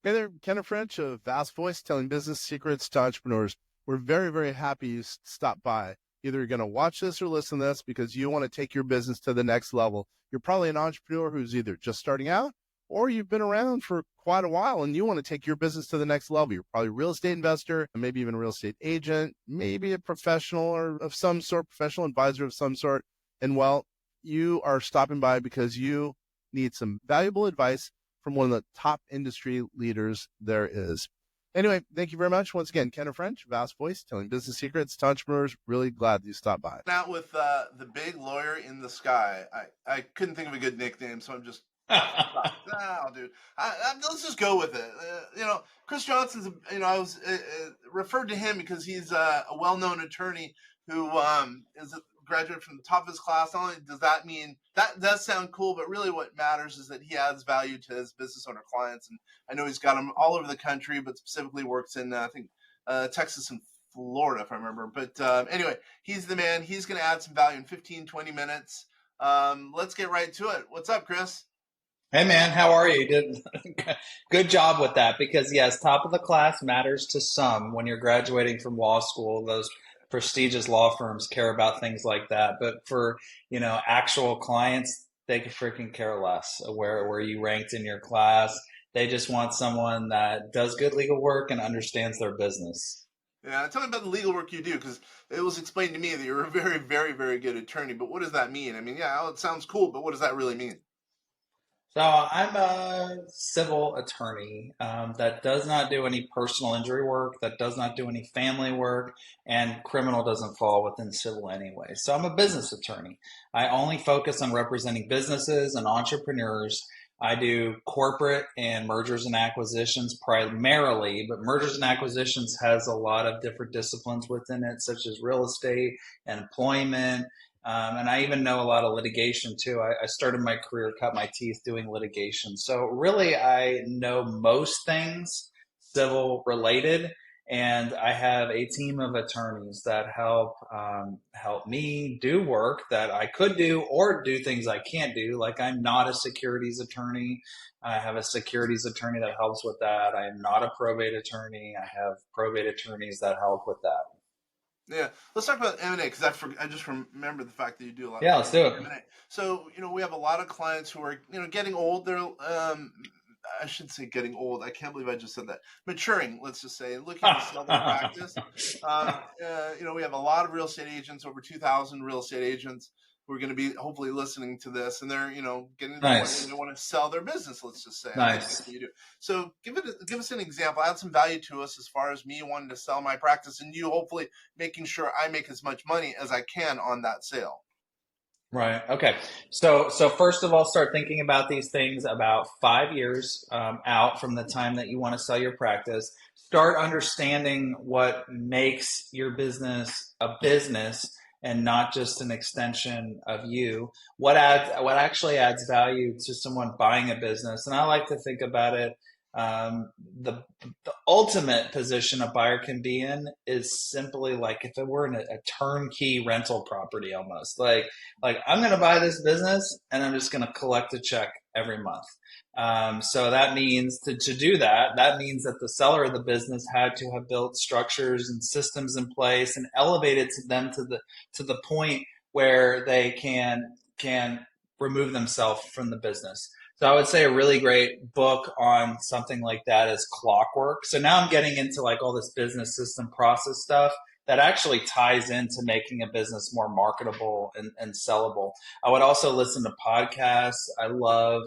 Hey there, Kenneth French of Vast Voice, telling business secrets to entrepreneurs. We're very, very happy you stopped by. Either you're going to watch this or listen to this because you want to take your business to the next level. You're probably an entrepreneur who's either just starting out or you've been around for quite a while and you want to take your business to the next level. You're probably a real estate investor, maybe even a real estate agent, maybe a professional or of some sort, professional advisor of some sort. And well, you are stopping by because you need some valuable advice from one of the top industry leaders there is. Anyway, thank you very much. Once again, Kenneth French, Vast Voice, telling business secrets to entrepreneurs. Really glad you stopped by. Now with the big lawyer in the sky, I couldn't think of a good nickname, so I'm just, dude, let's just go with it. Chris Johnson's, I was referred to him because he's a well-known attorney who is graduate from the top of his class. Not only does that mean that does sound cool, but really what matters is that he adds value to his business owner clients. And I know he's got them all over the country, but specifically works in, I think, Texas and Florida, if I remember. But anyway, he's the man. He's going to add some value in 15, 20 minutes. Let's get right to it. What's up, Chris? Hey, man, how are you? Good job with that, because yes, top of the class matters to some. When you're graduating from law school, those prestigious law firms care about things like that. But for, actual clients, they could freaking care less where you ranked in your class. They just want someone that does good legal work and understands their business. Yeah, tell me about the legal work you do, because it was explained to me that you're a very, very, very good attorney. But what does that mean? I mean, yeah, it sounds cool, but what does that really mean? So I'm a civil attorney that does not do any personal injury work, that does not do any family work, and criminal doesn't fall within civil anyway. So I'm a business attorney. I only focus on representing businesses and entrepreneurs. I do corporate and mergers and acquisitions primarily, but mergers and acquisitions has a lot of different disciplines within it, such as real estate and employment, and I even know a lot of litigation too. I started my career, cut my teeth doing litigation. So really, I know most things civil related, and I have a team of attorneys that help me do work that I could do or do things I can't do. Like, I'm not a securities attorney. I have a securities attorney that helps with that. I am not a probate attorney. I have probate attorneys that help with that. Yeah, let's talk about M&A, because I just remember the fact that you do a lot Yeah, of let's do it. M&A. So we have a lot of clients who are getting old. They're I should say getting old. I can't believe I just said that. Maturing, let's just say, looking to sell their practice. We have a lot of real estate agents, over 2,000 real estate agents who are going to be hopefully listening to this, and they're getting to the point where they want to sell their business. Let's just say, nice. What you do. So give us an example. Add some value to us as far as me wanting to sell my practice, and you hopefully making sure I make as much money as I can on that sale. Right. Okay. So first of all, start thinking about these things about 5 years out from the time that you want to sell your practice. Start understanding what makes your business a business and not just an extension of you. What actually adds value to someone buying a business? And I like to think about it. The ultimate position a buyer can be in is simply like if it were a turnkey rental property, almost like I'm going to buy this business and I'm just going to collect a check every month. So that means to do that means that the seller of the business had to have built structures and systems in place and elevated them to the point where they can remove themselves from the business. So I would say a really great book on something like that is Clockwork. So now I'm getting into like all this business system process stuff that actually ties into making a business more marketable and sellable. I would also listen to podcasts. I love,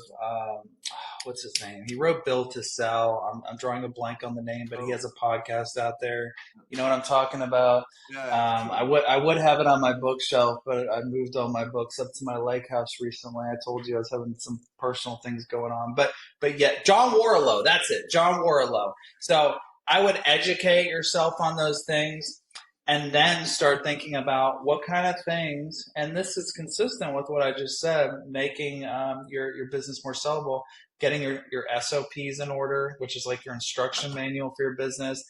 what's his name? He wrote Build to Sell. I'm drawing a blank on the name, but he has a podcast out there. You know what I'm talking about? Yeah, I would have it on my bookshelf, but I moved all my books up to my lake house recently. I told you I was having some personal things going on, but yeah, John Warrillow, that's it, John Warrillow. So I would educate yourself on those things and then start thinking about what kind of things, and this is consistent with what I just said, making your business more sellable, getting your SOPs in order, which is like your instruction manual for your business,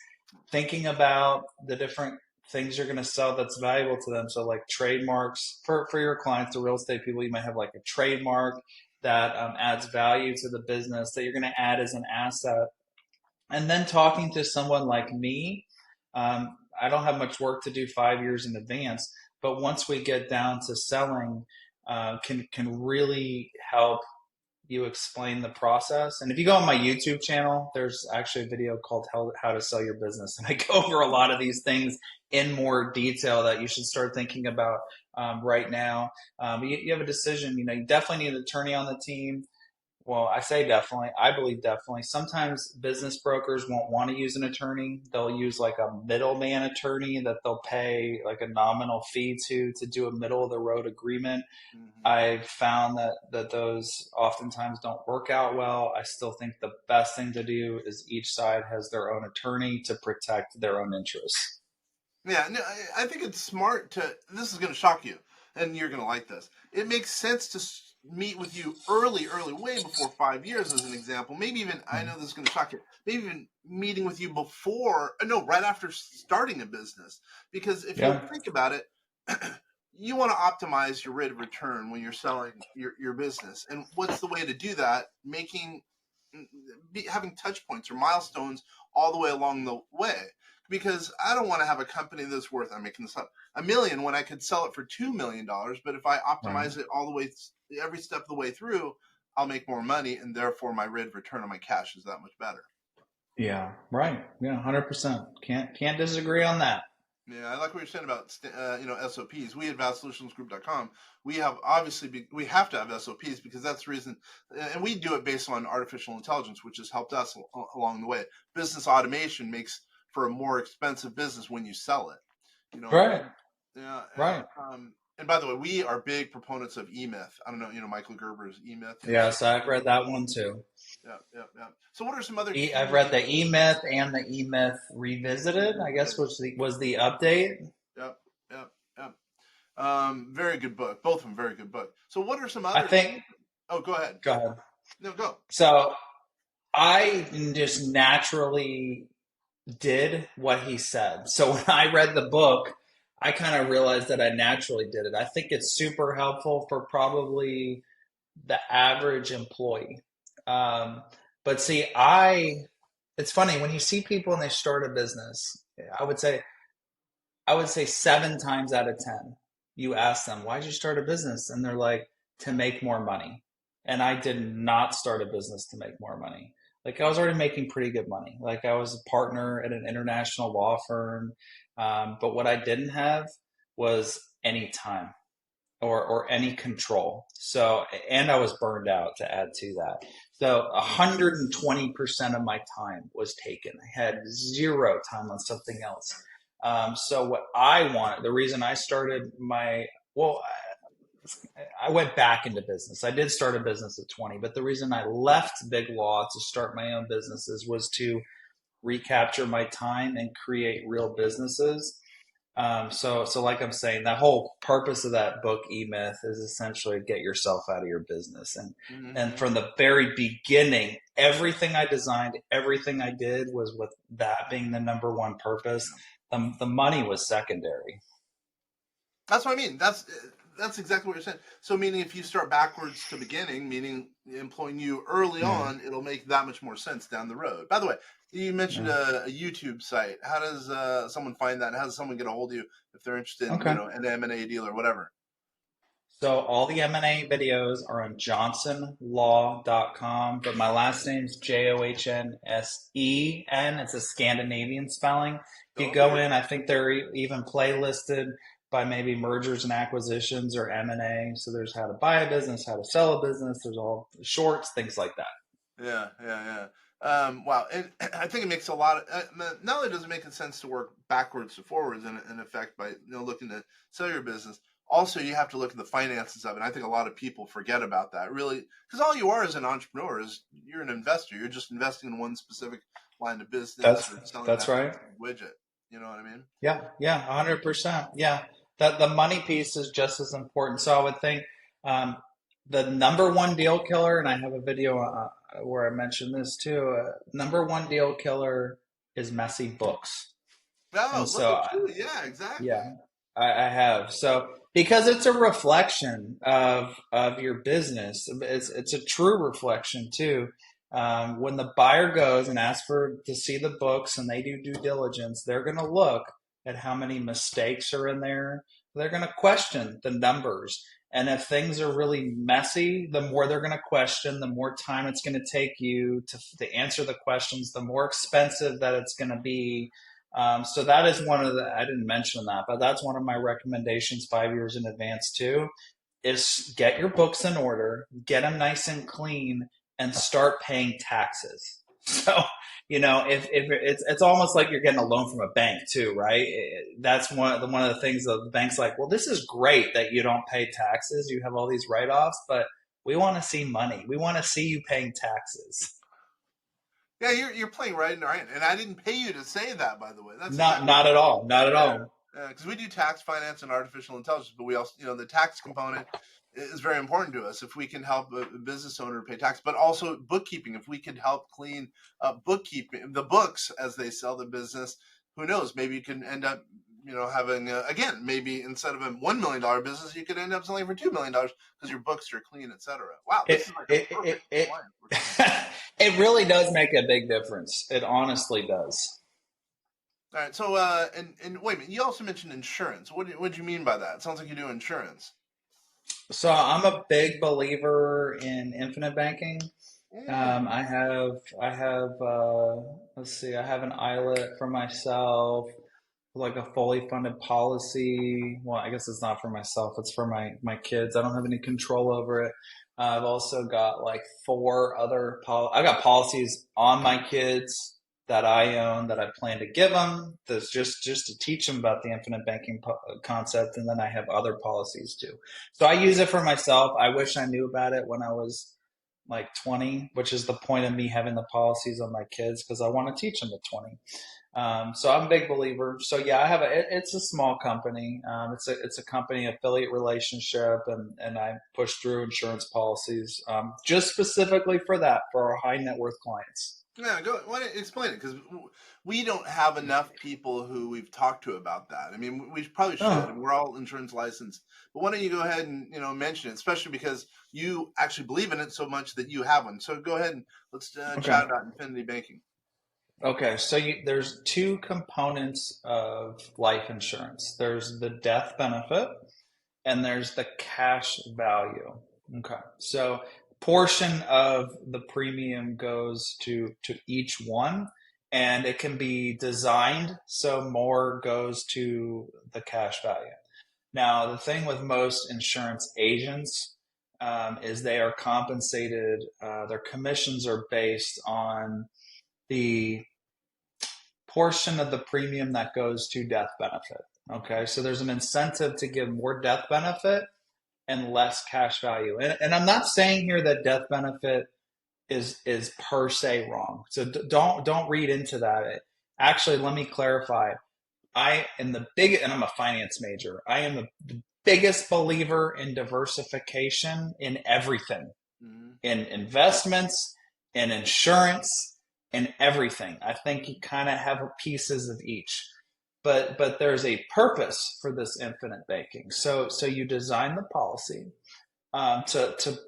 thinking about the different things you're going to sell that's valuable to them. So like trademarks for your clients, the real estate people, you might have like a trademark that adds value to the business that you're going to add as an asset And then talking to someone like me, I don't have much work to do 5 years in advance, but once we get down to selling, can really help you explain the process. And if you go on my YouTube channel, there's actually a video called How to Sell Your Business. And I go over a lot of these things in more detail that you should start thinking about right now. You have a decision. You definitely need an attorney on the team. Well, I say definitely. I believe definitely. Sometimes business brokers won't want to use an attorney. They'll use like a middleman attorney that they'll pay like a nominal fee to do a middle of the road agreement. Mm-hmm. I've found that those oftentimes don't work out well. I still think the best thing to do is each side has their own attorney to protect their own interests. Yeah, no, I think it's smart to. This is going to shock you, and you're going to like this. It makes sense to meet with you early, way before 5 years, as an example. Maybe even, I know this is going to shock you. Maybe even meeting with you before, no, right after starting a business. Because if you Yeah. think about it, you want to optimize your rate of return when you're selling your business. And what's the way to do that? Having touch points or milestones all the way along the way. Because I don't want to have a company that's worth, I'm making this up, $1 million when I could sell it for $2 million. But if I Right. optimize it all the way, every step of the way through, I'll make more money, and therefore my rate of return on my cash is that much better. Yeah. Right. Yeah. 100%. Can't disagree on that. Yeah, I like what you're saying about SOPs. We at vastsolutionsgroup.com, we have we have to have SOPs because that's the reason, and we do it based on artificial intelligence, which has helped us along the way. Business automation makes for a more expensive business when you sell it. You know what I Right. mean? Yeah. Right. And by the way, we are big proponents of E-Myth. I don't know, Michael Gerber's E-Myth. Yes, I've read that one too. Yeah, yeah, yeah. So what are some other I've key? read the E Myth and the E Myth Revisited. I guess was the update. Yep, yep, yep. Very good book. Both of them very good book. So what are some I other think. key? Oh, go ahead. Go ahead. No, go. So I just naturally did what he said. So when I read the book, I kind of realized that I naturally did it. I think it's super helpful for probably the average employee. Um, but see, it's funny when you see people and they start a business. I would say I would say 7 times out of 10, you ask them, why'd you start a business? And they're like, to make more money. And I did not start a business to make more money. Like I was already making pretty good money. Like I was a partner at an international law firm. But what I didn't have was any time or any control. So, and I was burned out to add to that. So 120% of my time was taken. I had zero time on something else. So what I wanted, the reason I started well, I went back into business. I did start a business at 20, but the reason I left big law to start my own businesses was to recapture my time and create real businesses. So like I'm saying, that whole purpose of that book, E Myth, is essentially get yourself out of your business. And Mm-hmm. from the very beginning, everything I designed, everything I did was with that being the number one purpose. The money was secondary. That's what I mean. That's exactly what you're saying. So meaning if you start backwards to beginning, meaning employing you early Yeah. on, it'll make that much more sense down the road. By the way, you mentioned Yeah. a YouTube site. How does someone find that? How does someone get a hold of you if they're interested in, Okay. an M&A deal or whatever? So all the M&A videos are on johnsonlaw.com, but my last name's Johnsen. It's a Scandinavian spelling. If you Oh, go very in, good. I think they're even playlisted by maybe mergers and acquisitions or M&A. So there's how to buy a business, how to sell a business. There's all shorts, things like that. Yeah, yeah, yeah. Wow, and I think it makes a lot of. Not only does it make sense to work backwards to forwards in effect by looking to sell your business, also you have to look at the finances of it. I think a lot of people forget about that really, because all you are as an entrepreneur is you're an investor. You're just investing in one specific line of business That's or selling that's that right. specific widget. You know what I mean? Yeah, yeah, 100%. Yeah, that the money piece is just as important. So I would think um, the number one deal killer, and I have a video where I mentioned this too. Number one deal killer is messy books, and Oh, look so at you! Yeah, exactly. yeah, I have. So because it's a reflection of your business. It's a true reflection too. When the buyer goes and asks to see the books and they do due diligence, they're going to look at how many mistakes are in there. They're going to question the numbers. And if things are really messy, the more they're going to question, the more time it's going to take you to answer the questions, the more expensive that it's going to be. So that is one of I didn't mention that, but that's one of my recommendations 5 years in advance too, is get your books in order, get them nice and clean, and start paying taxes. So, if it's almost like you're getting a loan from a bank too, right? That's one of the things that the bank's like, well, this is great that you don't pay taxes. You have all these write-offs, but we want to see money. We want to see you paying taxes. Yeah, you're playing right and right, and I didn't pay you to say that, by the way. That's not at all, not at all. Because we do tax finance and artificial intelligence, but we also, the tax component is very important to us. If we can help a business owner pay tax, but also bookkeeping, if we could help clean up bookkeeping, the books as they sell the business, who knows? Maybe you can end up, having again, maybe instead of a $1 million business, you could end up selling for $2 million because your books are clean, etc. Wow, this is like a perfect line. It really does make a big difference. It honestly does. All right. So, and wait a minute. You also mentioned insurance. What do you mean by that? It sounds like you do insurance. So I'm a big believer in infinite banking. I have, let's see, I have an ILET for myself, like a fully funded policy. Well, I guess it's not for myself. It's for my kids. I don't have any control over it. I've also got like I got policies on my kids that I own that I plan to give them. That's just to teach them about the infinite banking concept, and then I have other policies too. So I use it for myself. I wish I knew about it when I was like 20, which is the point of me having the policies on my kids, because I want to teach them at 20. So I'm a big believer. So yeah, I have it's a small company. It's a company affiliate relationship, and I push through insurance policies just specifically for our high net worth clients. Yeah, go. Why don't you explain it? Because we don't have enough people who we've talked to about that. I mean, we probably should. Oh. We're all insurance licensed, but why don't you go ahead and mention it, especially because you actually believe in it so much that you have one. So go ahead and let's chat about infinity banking. Okay, so there's two components of life insurance. There's the death benefit, and there's the cash value. Okay, so portion of the premium goes to each one, and it can be designed so more goes to the cash value. Now, the thing with most insurance agents is they are compensated, their commissions are based on the portion of the premium that goes to death benefit. Okay, so there's an incentive to give more death benefit and less cash value. And I'm not saying here that death benefit is per se wrong. So don't read into that. Actually, let me clarify. And I'm a finance major. I am the biggest believer in diversification in everything, in investments, in insurance, in everything. I think you kind of have pieces of each. But there's a purpose for this infinite banking. So you design the policy to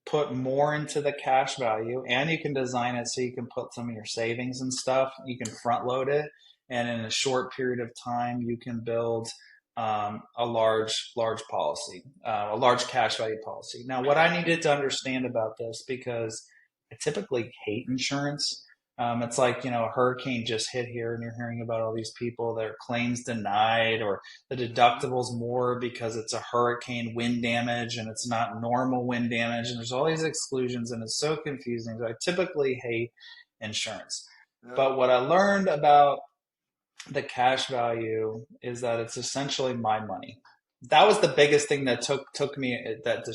put more into the cash value, and you can design it so you can put some of your savings and stuff. You can front load it, and in a short period of time, you can build a large policy, a large cash value policy. Now, what I needed to understand about this, because I typically hate insurance. It's like, a hurricane just hit here and you're hearing about all these people, their claims denied, or the deductible's more because it's a hurricane wind damage and it's not normal wind damage. And there's all these exclusions and it's so confusing. So I typically hate insurance. Yeah. But what I learned about the cash value is that it's essentially my money. That was the biggest thing that took me, that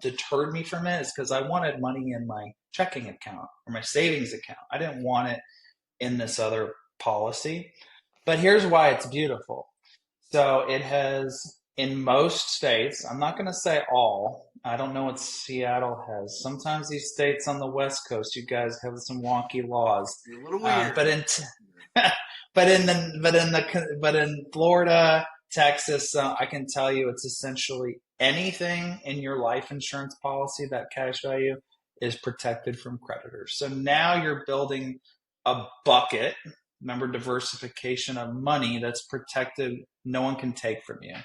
deterred me from it, is because I wanted money in my checking account or my savings account. I didn't want it in this other policy. But here's why it's beautiful. So it has, in most states, I'm not going to say all. I don't know what Seattle has. Sometimes these states on the West Coast, you guys have some wonky laws. A little weird. But in Florida, Texas, I can tell you it's essentially anything in your life insurance policy, that cash value, is protected from creditors. So now you're building a bucket. Remember, diversification of money that's protected, no one can take from you.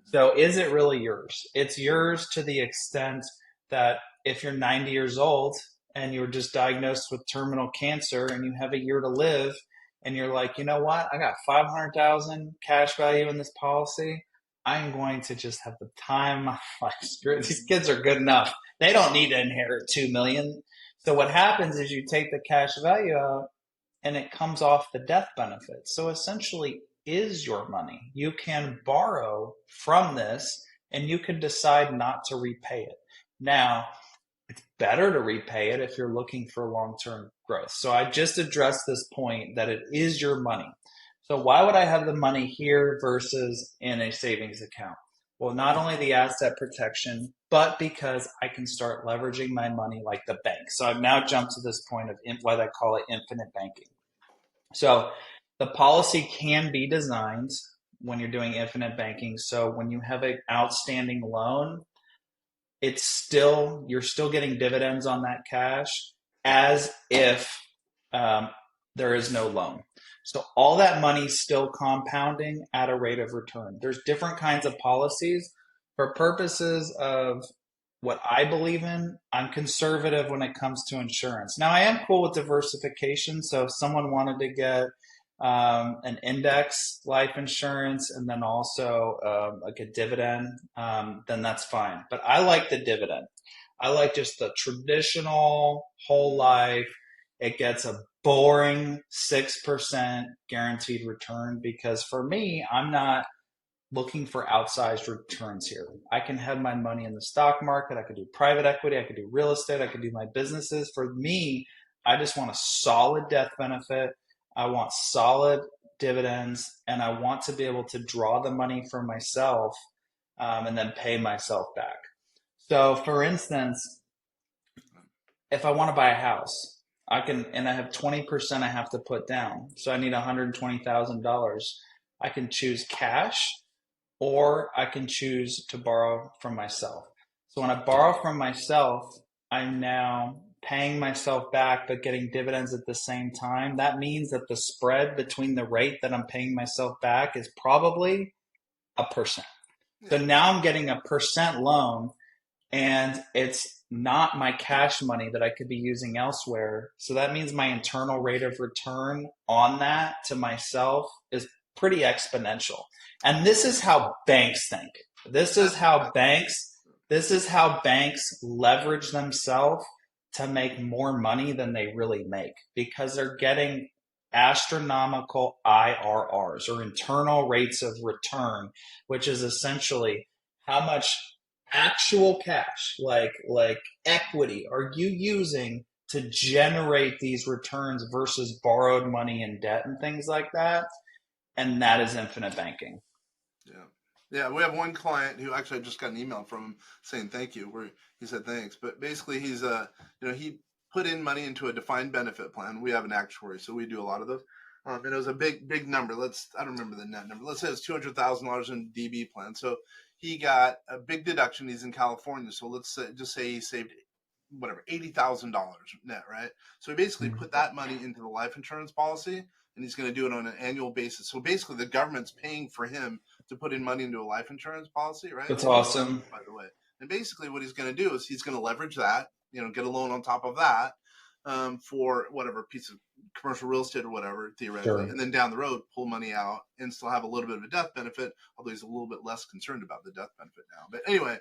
So is it really yours? It's yours to the extent that if you're 90 years old and you're just diagnosed with terminal cancer and you have a year to live and you're like, you know what? I got 500,000 cash value in this policy. I'm going to just have the time of my life. Screw it. These kids are good enough. They don't need to inherit 2 million. So what happens is you take the cash value out and it comes off the death benefit. So essentially is your money. You can borrow from this and you can decide not to repay it. Now, it's better to repay it if you're looking for long-term growth. So I just addressed this point that it is your money. So why would I have the money here versus in a savings account? Well, not only the asset protection, but because I can start leveraging my money like the bank. So I've now jumped to this point of what I call it infinite banking. So the policy can be designed when you're doing infinite banking. So when you have an outstanding loan, you're still getting dividends on that cash as if there is no loan. So all that money is still compounding at a rate of return. There's different kinds of policies. For purposes of what I believe in, I'm conservative when it comes to insurance. Now, I am cool with diversification. So if someone wanted to get an index life insurance and then also like a dividend, then that's fine. But I like the dividend. I like just the traditional whole life. It gets a boring 6% guaranteed return because for me, I'm not looking for outsized returns here. I can have my money in the stock market. I could do private equity. I could do real estate. I could do my businesses. For me, I just want a solid death benefit. I want solid dividends, and I want to be able to draw the money for myself and then pay myself back. So, for instance, if I want to buy a house, I have 20% I have to put down. So I need $120,000. I can choose cash or I can choose to borrow from myself. So when I borrow from myself, I'm now paying myself back but getting dividends at the same time. That means that the spread between the rate that I'm paying myself back is probably 1%. So now I'm getting 1% loan and it's not my cash money that I could be using elsewhere. So that means my internal rate of return on that to myself is pretty exponential. And this is how banks think. This is how banks leverage themselves to make more money than they really make because they're getting astronomical IRRs or internal rates of return, which is essentially how much actual cash, like equity, are you using to generate these returns versus borrowed money and debt and things like that. And that is infinite banking. Yeah, we have one client who actually I just got an email from him saying thank you, where he said thanks. But basically, he's he put in money into a defined benefit plan. We have an actuary, so we do a lot of those. And it was a big number. I don't remember the net number. Let's say it's $200,000 in DB plan. So he got a big deduction. He's in California, so let's just say he saved whatever $80,000 net, right? So he basically put that money into the life insurance policy, and he's going to do it on an annual basis. So basically, the government's paying for him to put in money into a life insurance policy, right? That's awesome. By the way, and basically what he's going to do is he's going to leverage that, get a loan on top of that for whatever piece of commercial real estate or whatever, theoretically, and then down the road pull money out and still have a little bit of a death benefit, although he's a little bit less concerned about the death benefit now. But anyway,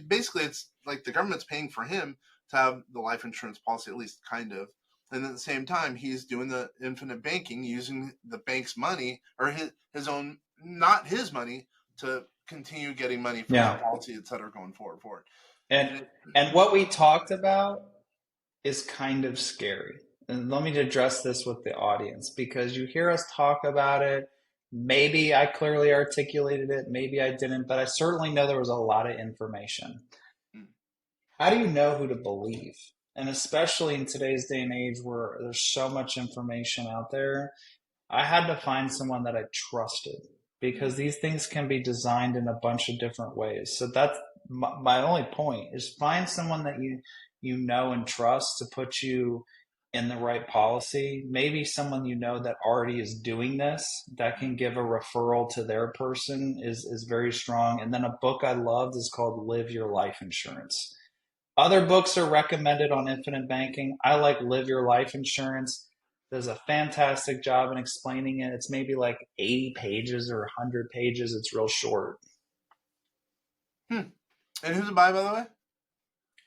basically it's like the government's paying for him to have the life insurance policy, at least kind of. And at the same time, he's doing the infinite banking using the bank's money or his own, not his money, to continue getting money from the policy, et cetera, going forward. And what we talked about is kind of scary. And let me address this with the audience because you hear us talk about it. Maybe I clearly articulated it, maybe I didn't, but I certainly know there was a lot of information. How do you know who to believe? And especially in today's day and age where there's so much information out there, I had to find someone that I trusted because these things can be designed in a bunch of different ways. So that's my only point is find someone that you know and trust to put you in the right policy. Maybe someone you know that already is doing this that can give a referral to their person is very strong. And then a book I loved is called Live Your Life Insurance. Other books are recommended on infinite banking. I like Live Your Life Insurance. Does a fantastic job in explaining it. It's maybe like 80 pages or 100 pages. It's real short. Hmm. And who's it by the way?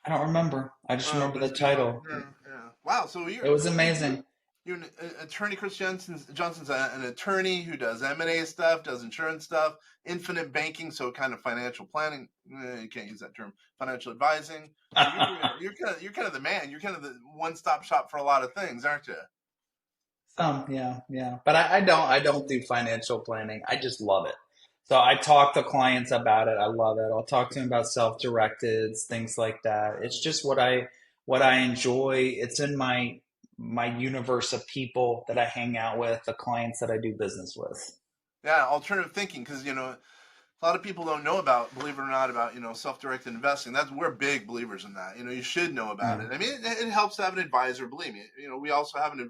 I don't remember. I just remember But the it's a good book. title. Yeah, yeah. Wow. So It was amazing. you're an attorney. Chris Johnson's an attorney who does M&A stuff, does insurance stuff, infinite banking, so kind of financial planning. You can't use that term. Financial advising. So you're kind of the man. You're kind of the one-stop shop for a lot of things, aren't you? Yeah, yeah. But I don't do financial planning. I just love it. So I talk to clients about it. I love it. I'll talk to them about self-directed, things like that. It's just what I enjoy. It's in my universe of people that I hang out with, the clients that I do business with. Yeah, alternative thinking, because a lot of people don't know about, believe it or not, about self-directed investing. We're big believers in that. You should know about Yeah. it. I mean, it helps to have an advisor. Believe me. We also have an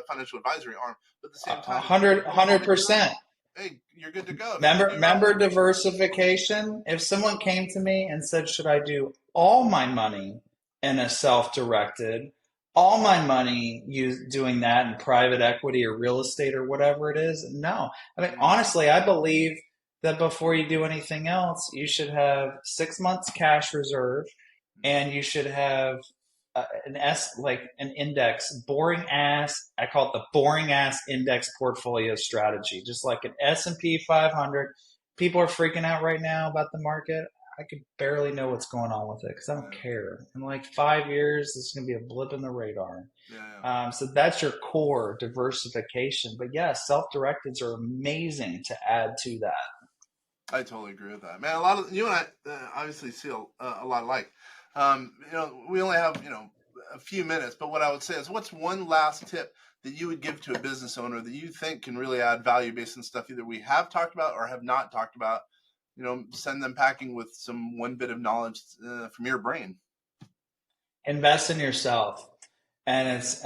financial advisory arm, but at the same A time, if hundred, you know what you're doing, 100%. hey, you're good to go. If you can do your own, Member diversification. If someone came to me and said, should I do all my money in a self-directed, all my money doing that in private equity or real estate or whatever it is? No. I mean, honestly, I believe that before you do anything else, you should have 6 months cash reserve and you should have like an index, boring ass. I call it the boring ass index portfolio strategy, just like an S&P 500. People are freaking out right now about the market. I could barely know what's going on with it because I don't care. In like 5 years, it's going to be a blip in the radar. yeah. So that's your core diversification. But yeah, self-directeds are amazing to add to that. I totally agree with that, man. A lot of you and I obviously see a lot alike. We only have a few minutes, but what I would say is, what's one last tip that you would give to a business owner that you think can really add value based on stuff either we have talked about or have not talked about? Send them packing with some one bit of knowledge from your brain. Invest in yourself. And it's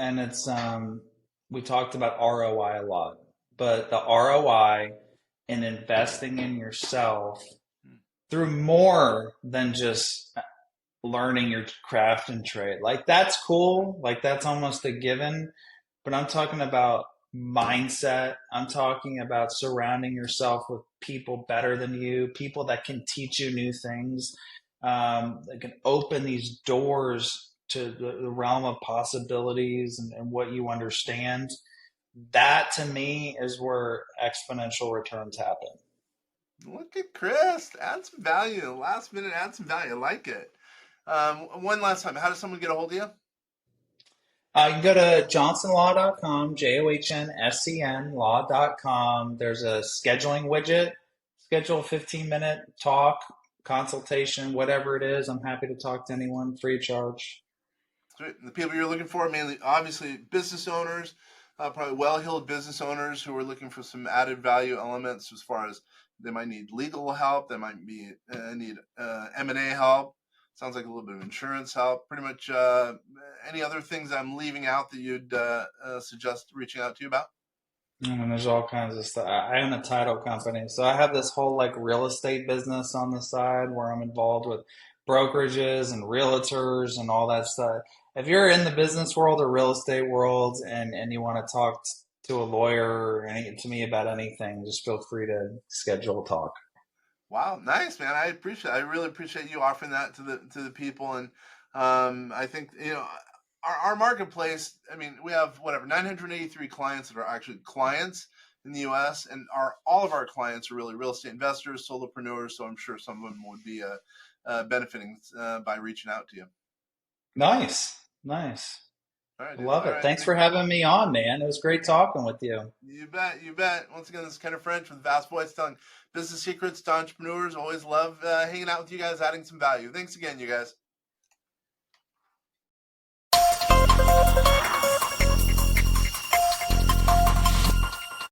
we talked about ROI a lot, but the ROI in investing in yourself through more than just learning your craft and trade. Like that's cool, like that's almost a given, but I'm talking about mindset. I'm talking about surrounding yourself with people better than you, people that can teach you new things, that can open these doors to the realm of possibilities and what you understand. That to me is where exponential returns happen. Look at Chris. Add some value. Last minute, add some value. I like it. One last time, how does someone get a hold of you? You can go to johnsonlaw.com, JOHNSCN law.com. There's a scheduling widget. Schedule a 15-minute talk, consultation, whatever it is. I'm happy to talk to anyone free of charge. Sweet. The people you're looking for, mainly, obviously, business owners, probably well-heeled business owners who are looking for some added value elements as far as they might need legal help, they might need M&A help. Sounds like a little bit of insurance help. Pretty much any other things I'm leaving out that you'd suggest reaching out to you about? And there's all kinds of stuff. I own a title company, so I have this whole like real estate business on the side where I'm involved with brokerages and realtors and all that stuff. If you're in the business world or real estate world and you want to talk to a lawyer or to me about anything, just feel free to schedule a talk. Wow, nice, man. I really appreciate you offering that to the people, and I think our marketplace. I mean, we have whatever 983 clients that are actually clients in the U.S., and all of our clients are really real estate investors, solopreneurs. So I'm sure some of them would be benefiting by reaching out to you. Nice, nice. All right, dude. Love All it. right. Thanks for having me on, man. It was great talking with you. You bet. You bet. Once again, this is Kenner French with Vast Voice telling business secrets to entrepreneurs. Always love hanging out with you guys, adding some value. Thanks again, you guys.